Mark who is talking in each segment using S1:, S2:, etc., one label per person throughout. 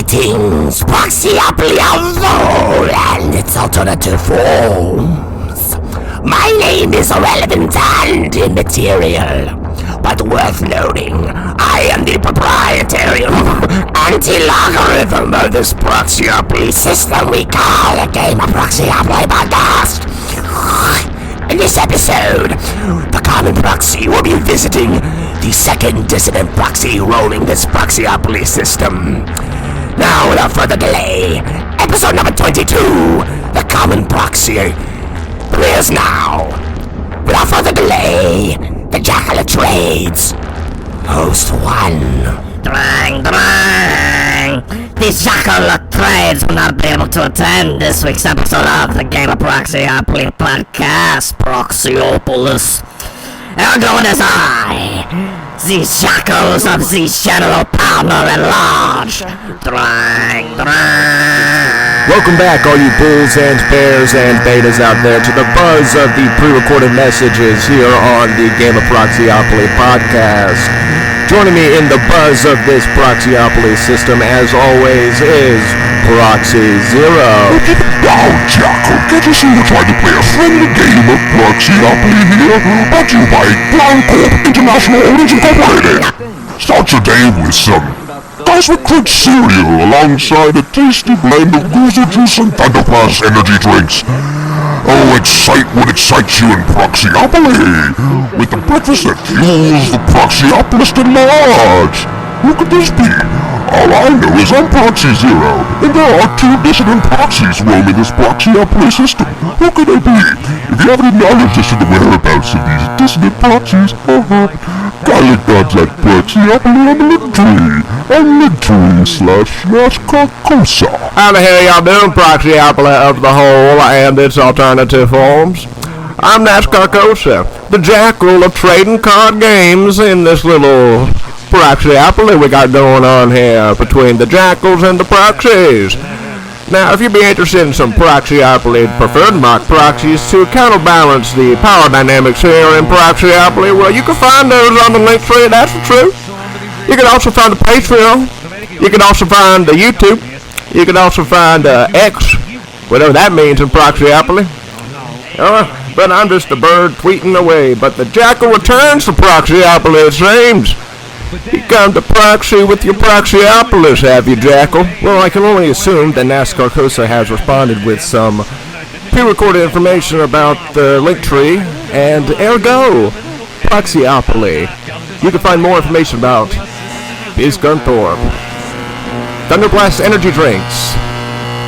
S1: Greetings, Proxyopoly of the whole and its alternative forms. My name is irrelevant and immaterial, but worth noting, I am the proprietary anti-logarithm of this Proxyopoly system we call the Game of Proxyopoly podcast. In this episode, the common proxy will be visiting the second dissident proxy rolling this Proxyopoly system. Now, without further delay, episode number 22, the common proxy, premieres now. Without further delay, the Jackal of Trades, host 1.
S2: Drang! The Jackal of Trades will not be able to attend this week's episode of the Game of Proxyopoly podcast, Proxyopolis. Ergo it is I, the Jackals of the General Partner at Large. Drang!
S3: Welcome back, all you bulls and bears and betas out there, to the buzz of the pre-recorded messages here on the Game of Proxyopoly podcast. Joining me in the buzz of this Proxyopoly system, as always, is Proxy Zero.
S4: Wow, Jackal, can't you see we're trying to play a friendly game of Proxyopoly here? Brought to you by Corp International Holdings Incorporated. Start your day with some nice recruit cereal alongside a tasty blend of Goose Juice and Thunderblast energy drinks. Oh, excite what excites you in Proxyopoly, with the breakfast that fuels the Proxyopolis at large. Who could this be? All I know is I'm Proxy Zero, and there are two dissident proxies roaming this Proxyopoly system. Who could they be? If you haven't acknowledged as to the whereabouts of these dissident proxies, kindly contact Proxyopoly on the Linktree, /Carcosa.
S3: How the hell y'all doing, Proxyopoly of the whole and its alternative forms? I'm Carcosa, the Jackal of trading card games in this little Proxyopoly we got going on here between the Jackals and the Proxies. Now, if you'd be interested in some Proxyopoly preferred mock proxies to counterbalance the power dynamics here in Proxyopoly, well, you can find those on the Linktree, that's the truth. You can also find the Patreon. You can also find the YouTube. You can also find X, whatever that means in Proxyopoly. But I'm just a bird tweeting away. But the Jackal returns to Proxyopoly, it seems. You come to Proxy with your Proxyopolis, have you, Jackal? Well, I can only assume that Carcosa has responded with some pre-recorded information about the Linktree, and ergo, Proxyopoly. You can find more information about Biz Gunthorpe, Thunderblast energy drinks,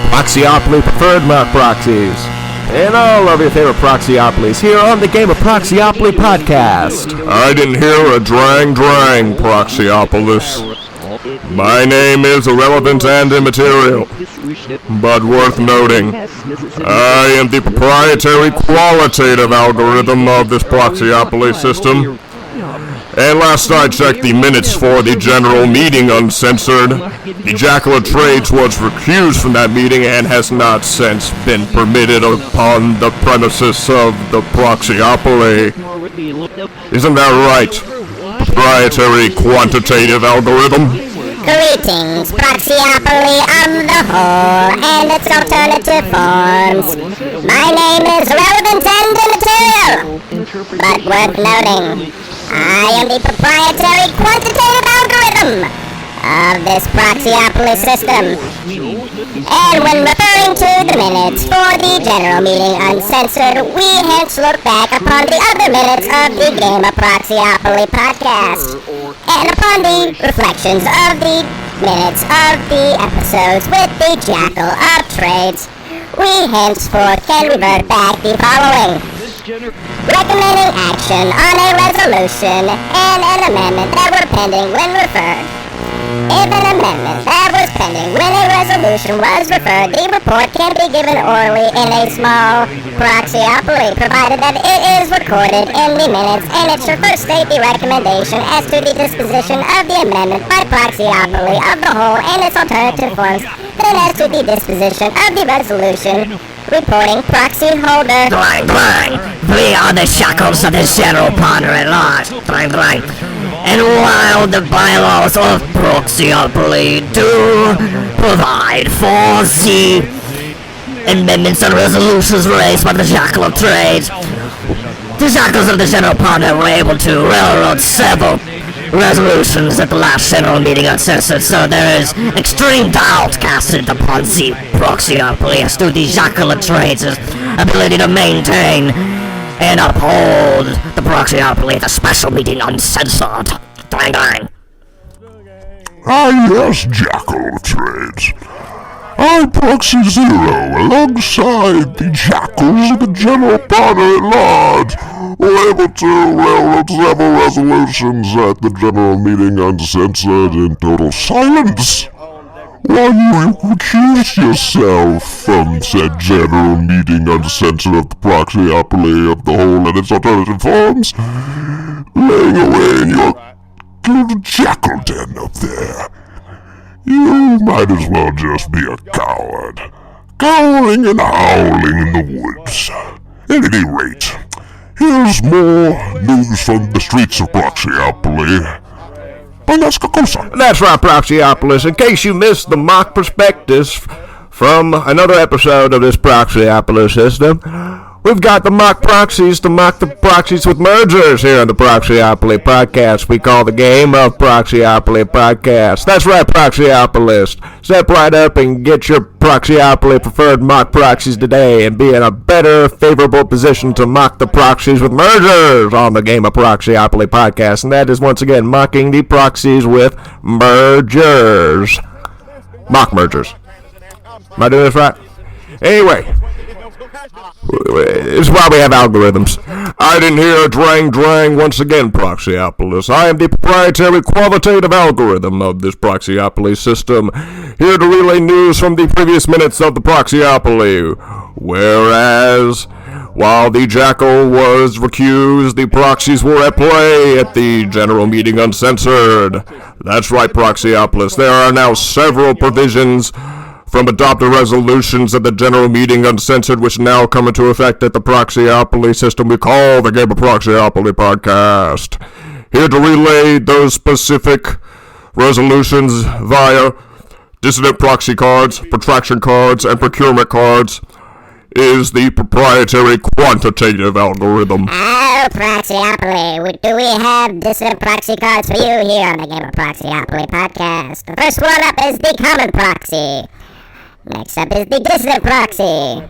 S3: Proxyopoly preferred mock proxies, and all of your favorite Proxyopolies here on the Game of Proxyopoly podcast.
S4: I didn't hear a drang, Proxyopolis. My name is irrelevant and immaterial, but worth noting. I am the proprietary qualitative algorithm of this Proxyopoly system. And last I checked the minutes for the general meeting uncensored, the Jackal of Trades was recused from that meeting and has not since been permitted upon the premises of the Proxyopoly. Isn't that right, proprietary quantitative algorithm?
S5: Greetings, Proxyopoly of the whole and its alternative forms. My name is irrelevant and immaterial, but worth noting. I am the proprietary quantitative algorithm of this Proxyopoly system. And when referring to the minutes for the general meeting uncensored, we hence look back upon the other minutes of the Game of Proxyopoly podcast, and upon the reflections of the minutes of the episodes with the Jackal of Trades, we henceforth can revert back the following. Recommending action on a resolution and an amendment that were pending when referred. If an amendment that was pending when a resolution was referred, the report can be given orally in a small Proxyopoly, provided that it is recorded in the minutes, and it should first state the recommendation as to the disposition of the amendment by Proxyopoly of the whole and its alternative forms, then as to the disposition of the resolution Reporting proxy holder.
S2: Dwang, dwang. We are the shackles of the general partner at large. Dwang, dwang. And while the bylaws of Proxyopoly do provide for the amendments and resolutions raised by the Jackal of Trades, the Jackals of the general partner were able to railroad several resolutions at the last general meeting uncensored, so there is extreme doubt casted upon the Proxyopoly as to the Jackal of Trades' ability to maintain and uphold the Proxyopoly at a special meeting uncensored. Dang, dang.
S4: Ah yes, Jackal of Trades. I, Proxy Zero, alongside the Jackals of the general partner at large, were able to railroad several resolutions at the general meeting uncensored in total silence. While you recused yourself from said general meeting uncensored of the Proxyopoly of the whole and its alternative forms, laying away in your little jackal den up there. You might as well just be a coward, cowering and howling in the woods. At any rate, here's more news from the streets of Proxyopoly.
S3: That's right, Proxyopolis. In case you missed the mock prospectus from another episode of this Proxyopolis system, we've got the mock proxies to mock the proxies with mergers here on the Proxyopoly podcast. We call the game of Proxyopoly podcast. That's right, Proxyopolis. Step right up and get your Proxyopoly preferred mock proxies today and be in a better, favorable position to mock the proxies with mergers on the game of Proxyopoly podcast. And that is once again mocking the proxies with mergers. Mock mergers. Am I doing this right? Anyway. It's why we have algorithms. I didn't hear a drang once again, Proxyopolis. I am the proprietary qualitative algorithm of this Proxyopoly system, here to relay news from the previous minutes of the Proxyopoly. Whereas, while the Jackal was recused, the proxies were at play at the general meeting uncensored. That's right, Proxyopolis. There are now several provisions from adopted resolutions at the general meeting uncensored, which now come into effect at the Proxyopoly system we call the Game of Proxyopoly podcast. Here to relay those specific resolutions via dissident proxy cards, protraction cards, and procurement cards is the proprietary quantitative algorithm.
S5: Oh, Proxyopoly, do we have dissident proxy cards for you here on the Game of Proxyopoly podcast? The first one up is the common proxy. Next up is the dissident proxy,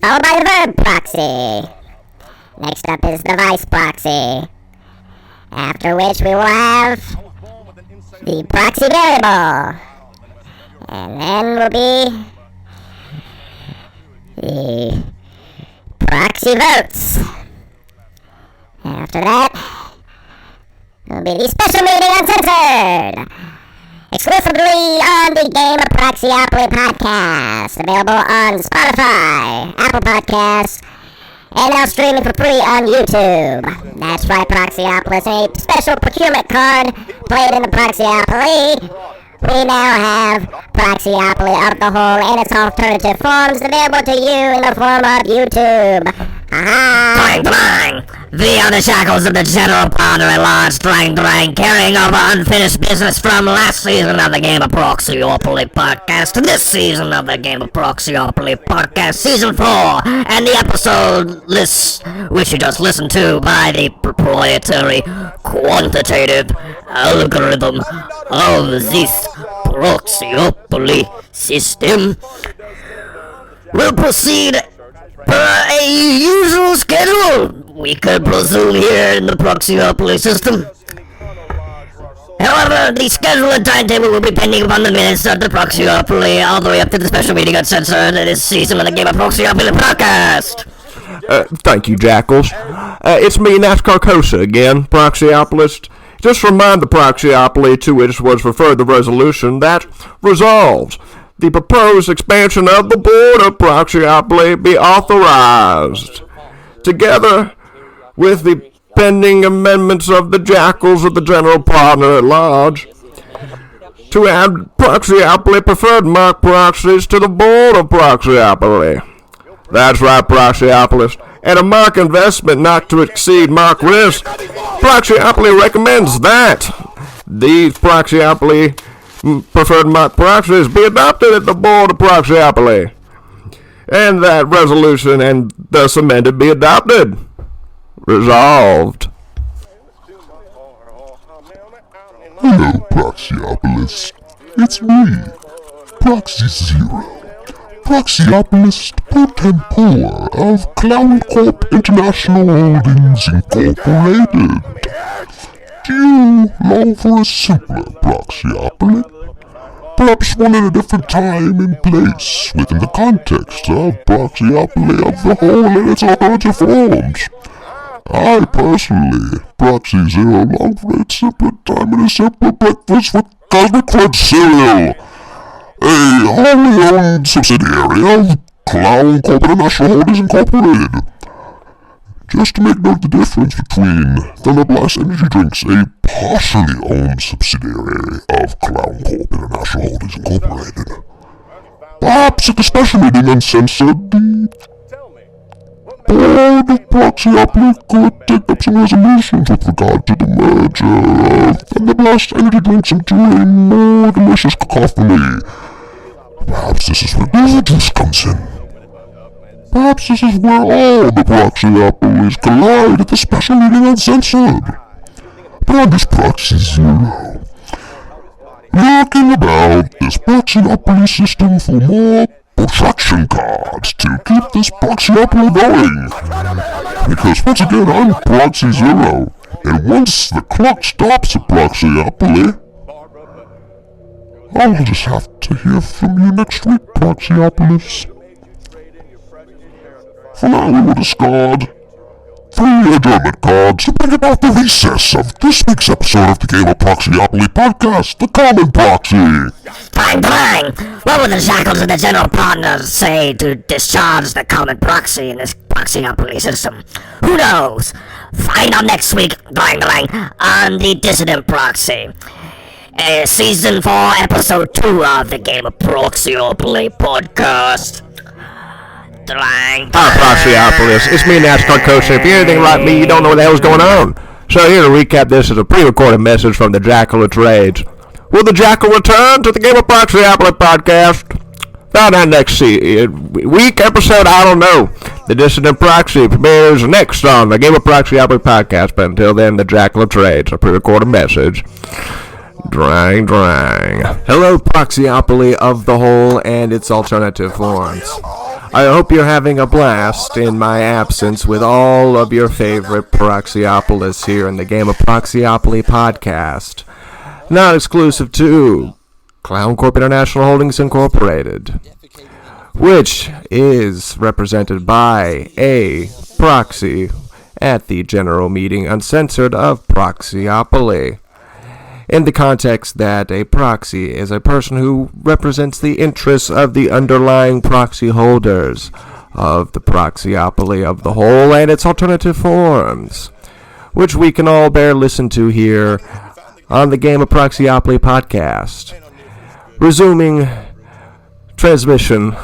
S5: followed by the verb proxy. Next up is the vice proxy, after which we will have the proxy variable, and then will be the proxy votes. After that will be the special meeting uncensored, exclusively on the Game of Proxyopoly podcast, available on Spotify, Apple Podcasts, and now streaming for free on YouTube. That's right, Proxyopolis, a special procurement card played in the Proxyopoly. We now have Proxyopoly of the whole and its alternative forms available to you in the form of YouTube.
S2: Dwang, dwang. We are the shackles of the general partner at large, dwang, dwang, carrying over unfinished business from last season of the Game of Proxyopoly podcast to this season of the Game of Proxyopoly podcast, season 4, and the episode list, which you just listened to by the proprietary quantitative algorithm of this Proxyopoly system, will proceed per a usual schedule, we could presume here in the Proxyopoly system. However, the schedule and timetable will be pending upon the minutes of the Proxyopoly all the way up to the special meeting uncensored this season of the Game of Proxyopoly podcast.
S3: Thank you, Jackals. It's me, NASCAR Cosa, again, Proxyopolis. Just remind the Proxyopoly to which was referred the resolution that resolves the proposed expansion of the board of Proxyopoly be authorized, together with the pending amendments of the Jackals of the general partner at large, to add Proxyopoly preferred mock proxies to the board of Proxyopoly. That's right, Proxyopolis. And a mark investment not to exceed mark risk. Proxyopoly recommends that these Proxyopoly preferred mark proxies be adopted at the board of Proxyopoly. And that resolution and thus amended be adopted. Resolved.
S4: Hello, Proxyopolis. It's me, Proxy Zero. Proxyopolis pro-tempore of Clown Corp International Holdings Incorporated. Do you long for a simpler Proxyopoly? Perhaps one at a different time and place within the context of Proxyopoly of the whole and its alternative forms. I personally, Proxy Zero, long for a simpler time and a simpler breakfast with Cosmic Crunch cereal. A wholly owned subsidiary of Clown Corp International Holdings Incorporated. Just to make note the difference between Thunderblast Energy Drinks, a partially owned subsidiary of Clown Corp International Holdings Incorporated. Perhaps at the special meeting Uncensored, the board of Proxyopoly could take up some resolutions with regard to the merger of Thunderblast Energy Drinks into a more delicious cacophony. Perhaps this is where Beetlejuice comes in. Perhaps this is where all the Proxyopolis collide at the special meeting Uncensored. But I'm just Proxy Zero, looking about this Proxyopoly system for more protraction cards to keep this Proxyopoly going. Because once again, I'm Proxy Zero, and once the clock stops at Proxyopoly, I'll just have to hear from you next week, Proxyopolis. For now, we will discard 3 adjournment cards to bring about the recess of this week's episode of the Game of Proxyopoly podcast, The Common Proxy.
S2: Bang! What would the shackles of the general partners say to discharge the common proxy in this Proxyopoly system? Who knows? Find out next week, on the Dissident Proxy. Season 4, Episode 2 of the Game of Proxyopoly podcast.
S3: Proxyopolis, it's me, NASCAR Coach. If you're anything like me, you don't know what the hell's going on. So here to recap this is a pre-recorded message from the Jackal of Trades. Will the Jackal return to the Game of Proxyopoly podcast? Not that next week episode, I don't know. The Dissident Proxy premieres next on the Game of Proxyopoly podcast, but until then, the Jackal of Trades, a pre-recorded message. Drang. Hello, Proxyopoly of the whole and its alternative forms. I hope you're having a blast in my absence with all of your favorite Proxyopolis here in the Game of Proxyopoly podcast. Not exclusive to Clown Corp International Holdings Incorporated, which is represented by a proxy at the general meeting Uncensored of Proxyopoly. In the context that a proxy is a person who represents the interests of the underlying proxy holders of the Proxyopoly of the whole and its alternative forms, which we can all bear listen to here on the Game of Proxyopoly podcast. Resuming transmission.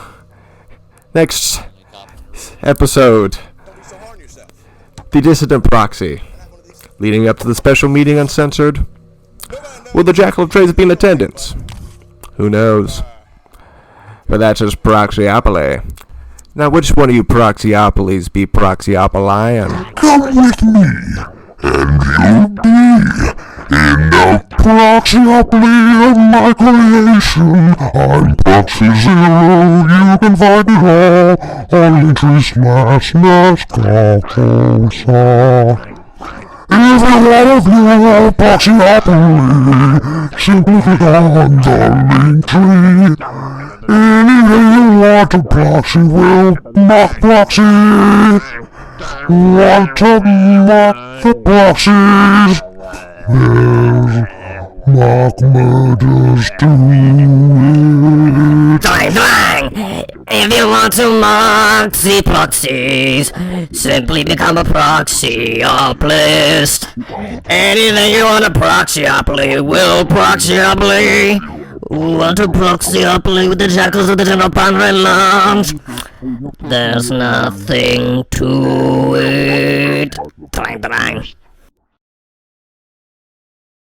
S3: Next episode, the Dissident Proxy, leading up to the special meeting Uncensored. Will the Jackal of Trades be in attendance? Who knows? But that's just Proxyopoly. Now, which one of you Proxyopolies be Proxyopolian?
S4: Come with me, and you'll be in the Proxyopoly of my creation. I'm Proxy Zero, you can find it all on Linktree/NASCAR. Every one of you Proxyopoly, simply click on the Linktree. Anything you want to proxy will mock proxy. Want to mock the proxies? There's mock murders too.
S2: Bang! If you want to mock the proxies, simply become a Proxyopolist. Anything you want to Proxyopoly will Proxyopoly. What a Proxyopoly with the jackals of the General Pandering Lounge! There's nothing to it. Trying.